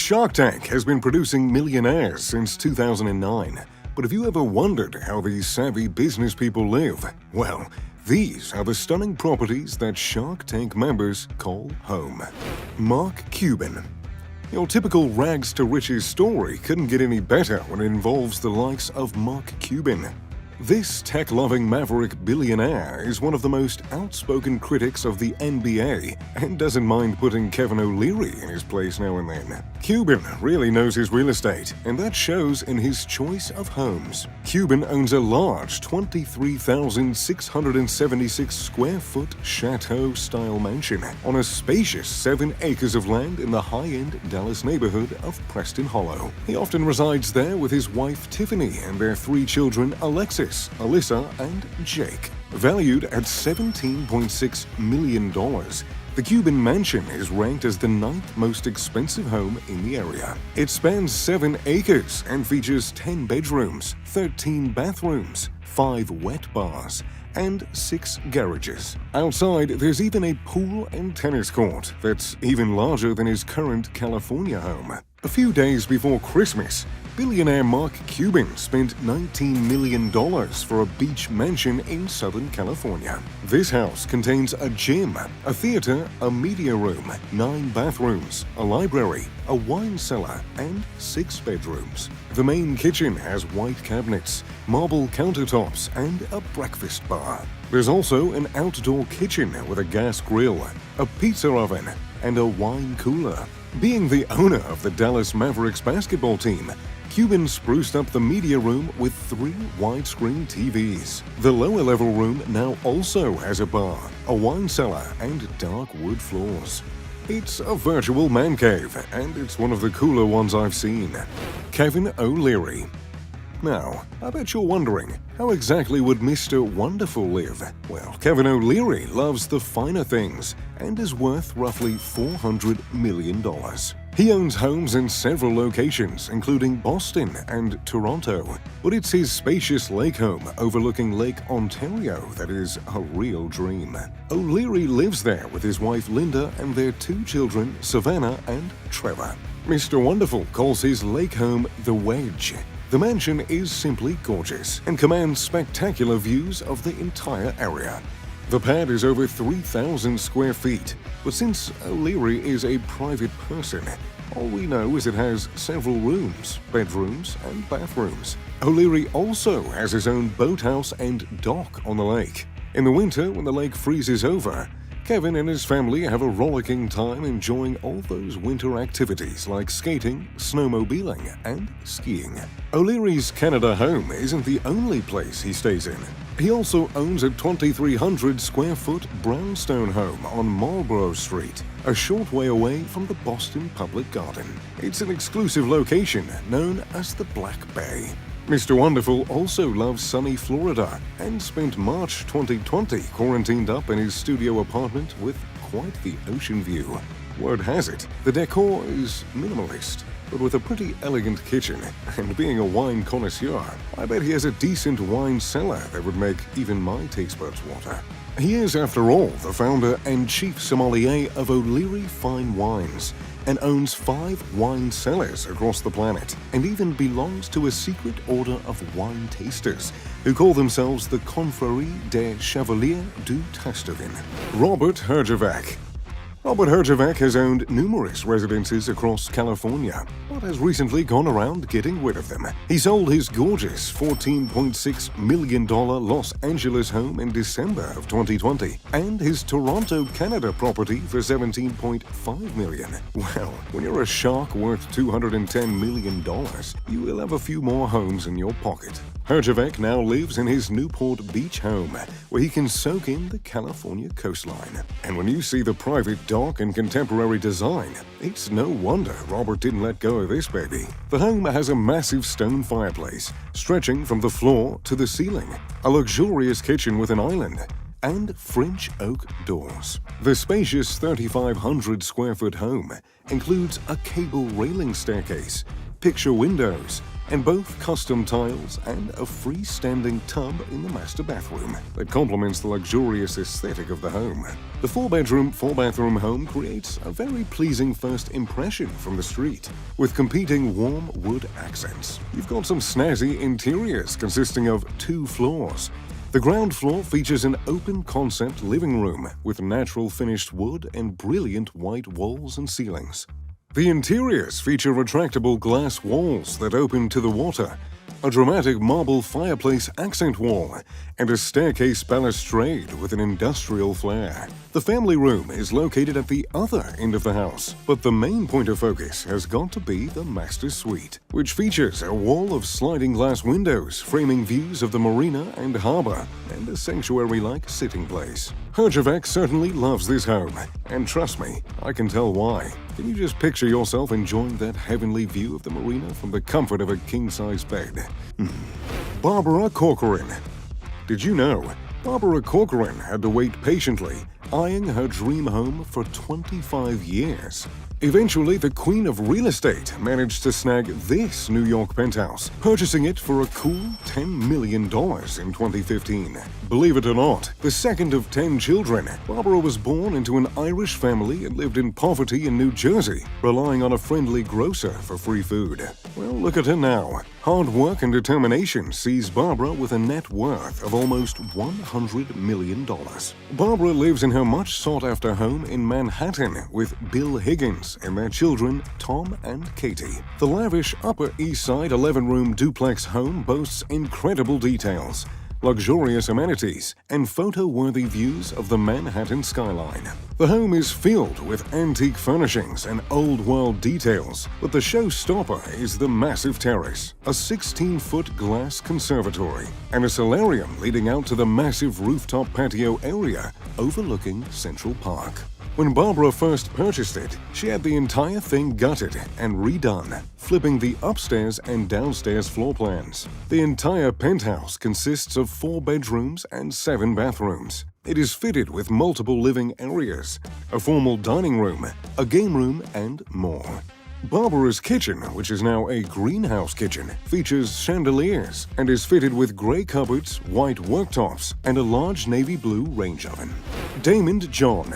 Shark Tank has been producing millionaires since 2009. But have you ever wondered how these savvy business people live? Well, these are the stunning properties that Shark Tank members call home. Mark Cuban. Your typical rags to riches story couldn't get any better when it involves the likes of Mark Cuban. This tech-loving maverick billionaire is one of the most outspoken critics of the NBA and doesn't mind putting Kevin O'Leary in his place now and then. Cuban really knows his real estate, and that shows in his choice of homes. Cuban owns a large 23,676 square foot chateau-style mansion on a spacious 7 acres of land in the high-end Dallas neighborhood of Preston Hollow. He often resides there with his wife Tiffany and their 3 children Alexis, Alyssa, and Jake. Valued at $17.6 million, the Cuban mansion is ranked as the 9th most expensive home in the area. It spans 7 acres and features 10 bedrooms, 13 bathrooms, 5 wet bars, and 6 garages. Outside, there's even a pool and tennis court that's even larger than his current California home. A few days before Christmas, billionaire Mark Cuban spent $19 million for a beach mansion in Southern California. This house contains a gym, a theater, a media room, 9 bathrooms, a library, a wine cellar, and 6 bedrooms. The main kitchen has white cabinets, marble countertops, and a breakfast bar. There's also an outdoor kitchen with a gas grill, a pizza oven, and a wine cooler. Being the owner of the Dallas Mavericks basketball team, Cuban spruced up the media room with 3 widescreen TVs. The lower-level room now also has a bar, a wine cellar, and dark wood floors. It's a virtual man cave, and it's one of the cooler ones I've seen. Kevin O'Leary. Now, I bet you're wondering, how exactly would Mr. Wonderful live? Well, Kevin O'Leary loves the finer things and is worth roughly $400 million. He owns homes in several locations, including Boston and Toronto, but it's his spacious lake home overlooking Lake Ontario that is a real dream. O'Leary lives there with his wife Linda and their 2 children, Savannah and Trevor. Mr. Wonderful calls his lake home the Wedge. The mansion is simply gorgeous and commands spectacular views of the entire area. The pad is over 3,000 square feet, but since O'Leary is a private person, all we know is it has several rooms, bedrooms, and bathrooms. O'Leary also has his own boathouse and dock on the lake. In the winter, when the lake freezes over, Kevin and his family have a rollicking time enjoying all those winter activities like skating, snowmobiling, and skiing. O'Leary's Canada home isn't the only place he stays in. He also owns a 2,300 square foot brownstone home on Marlborough Street, a short way away from the Boston Public Garden. It's an exclusive location known as the Black Bay. Mr. Wonderful also loves sunny Florida and spent March 2020 quarantined up in his studio apartment with quite the ocean view. Word has it, the decor is minimalist, but with a pretty elegant kitchen, and being a wine connoisseur, I bet he has a decent wine cellar that would make even my taste buds water. He is, after all, the founder and chief sommelier of O'Leary Fine Wines, and owns 5 wine cellars across the planet, and even belongs to a secret order of wine tasters who call themselves the Confrérie des Chevaliers du Tastevin. Robert Herjavec. Robert Herjavec has owned numerous residences across California, but has recently gone around getting rid of them. He sold his gorgeous $14.6 million Los Angeles home in December of 2020, and his Toronto, Canada property for $17.5 million. Well, when you're a shark worth $210 million, you will have a few more homes in your pocket. Herjavec now lives in his Newport Beach home, where he can soak in the California coastline. And when you see the private dock and contemporary design, it's no wonder Robert didn't let go of this baby. The home has a massive stone fireplace, stretching from the floor to the ceiling, a luxurious kitchen with an island, and French oak doors. The spacious 3,500 square foot home includes a cable railing staircase, picture windows, and both custom tiles and a freestanding tub in the master bathroom that complements the luxurious aesthetic of the home. The 4-bedroom, 4-bathroom home creates a very pleasing first impression from the street, with competing warm wood accents. You've got some snazzy interiors consisting of 2 floors. The ground floor features an open-concept living room with natural finished wood and brilliant white walls and ceilings. The interiors feature retractable glass walls that open to the water, a dramatic marble fireplace accent wall, and a staircase balustrade with an industrial flair. The family room is located at the other end of the house, but the main point of focus has got to be the master suite, which features a wall of sliding glass windows framing views of the marina and harbor, and a sanctuary-like sitting place. Herjavec certainly loves this home, and trust me, I can tell why. Can you just picture yourself enjoying that heavenly view of the marina from the comfort of a king-size bed? Barbara Corcoran. Did you know Barbara Corcoran had to wait patiently, eyeing her dream home for 25 years? Eventually, the queen of real estate managed to snag this New York penthouse, purchasing it for a cool $10 million in 2015. Believe it or not, the second of 10 children, Barbara was born into an Irish family and lived in poverty in New Jersey, relying on a friendly grocer for free food. Well, look at her now. Hard work and determination sees Barbara with a net worth of almost $100 million. Barbara lives in her much sought-after home in Manhattan with Bill Higgins and their children, Tom and Katie. The lavish Upper East Side 11-room duplex home boasts incredible details, luxurious amenities, and photo-worthy views of the Manhattan skyline. The home is filled with antique furnishings and old-world details, but the showstopper is the massive terrace, a 16-foot glass conservatory, and a solarium leading out to the massive rooftop patio area overlooking Central Park. When Barbara first purchased it, she had the entire thing gutted and redone, flipping the upstairs and downstairs floor plans. The entire penthouse consists of 4 bedrooms and 7 bathrooms. It is fitted with multiple living areas, a formal dining room, a game room, and more. Barbara's kitchen, which is now a greenhouse kitchen, features chandeliers and is fitted with gray cupboards, white worktops, and a large navy blue range oven. Damon John.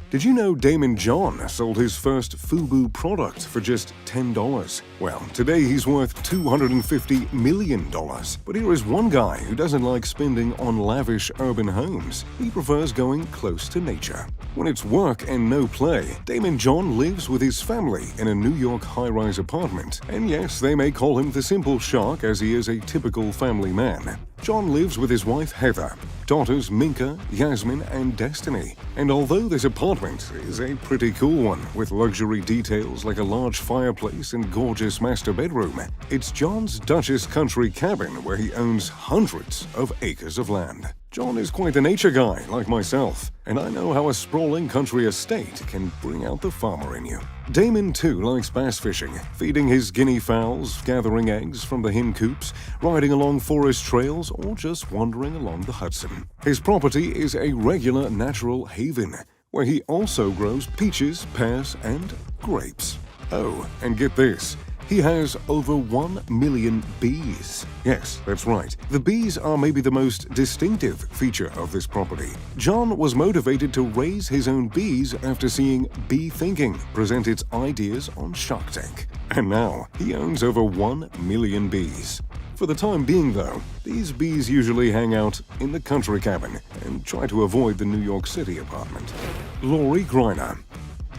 Did you know Damon John sold his first FUBU product for just $10? Well, today he's worth $250 million. But here is one guy who doesn't like spending on lavish urban homes. He prefers going close to nature. When it's work and no play, Damon John lives with his family in a New York high-rise apartment. And yes, they may call him the Simple Shark, as he is a typical family man. John lives with his wife Heather, daughters Minka, Yasmin, and Destiny. And although this apartment is a pretty cool one, with luxury details like a large fireplace and gorgeous master bedroom, it's John's Dutchess country cabin where he owns hundreds of acres of land. John is quite a nature guy, like myself, and I know how a sprawling country estate can bring out the farmer in you. Damon, too, likes bass fishing, feeding his guinea fowls, gathering eggs from the hen coops, riding along forest trails, or just wandering along the Hudson. His property is a regular natural haven, where he also grows peaches, pears, and grapes. Oh, and get this. He has over 1 million bees. Yes, that's right. The bees are maybe the most distinctive feature of this property. John was motivated to raise his own bees after seeing Bee Thinking present its ideas on Shark Tank. And now, he owns over 1 million bees. For the time being, though, these bees usually hang out in the country cabin and try to avoid the New York City apartment. Lori Greiner.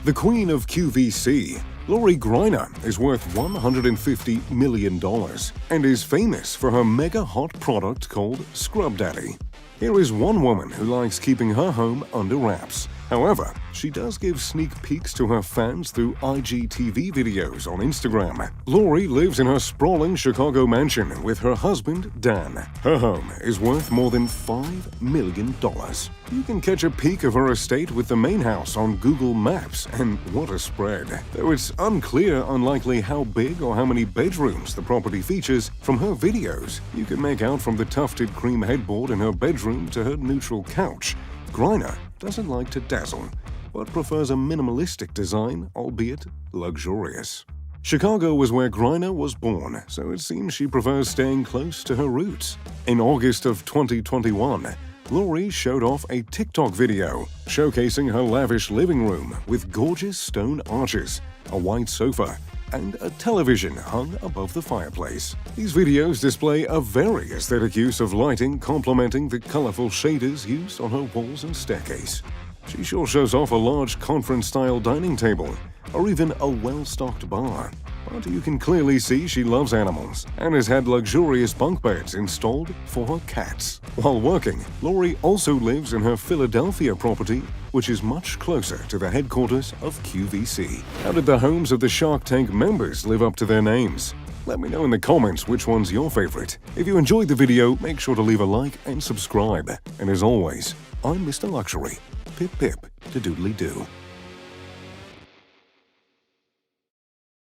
The queen of QVC, Lori Greiner is worth $150 million and is famous for her mega-hot product called Scrub Daddy. Here is one woman who likes keeping her home under wraps. However, she does give sneak peeks to her fans through IGTV videos on Instagram. Lori lives in her sprawling Chicago mansion with her husband, Dan. Her home is worth more than $5 million. You can catch a peek of her estate with the main house on Google Maps, and what a spread. Though it's unclear, unlikely how big or how many bedrooms the property features, from her videos, you can make out from the tufted cream headboard in her bedroom to her neutral couch. Greiner doesn't like to dazzle, but prefers a minimalistic design, albeit luxurious. Chicago was where Griner was born, so it seems she prefers staying close to her roots. In August of 2021, Lori showed off a TikTok video showcasing her lavish living room with gorgeous stone arches, a white sofa, and a television hung above the fireplace. These videos display a very aesthetic use of lighting complementing the colorful shaders used on her walls and staircase. She sure shows off a large conference-style dining table, or even a well-stocked bar. But you can clearly see she loves animals and has had luxurious bunk beds installed for her cats. While working, Lori also lives in her Philadelphia property, which is much closer to the headquarters of QVC. How did the homes of the Shark Tank members live up to their names? Let me know in the comments which one's your favorite. If you enjoyed the video, make sure to leave a like and subscribe. And as always, I'm Mr. Luxury. Pip pip to doodly do.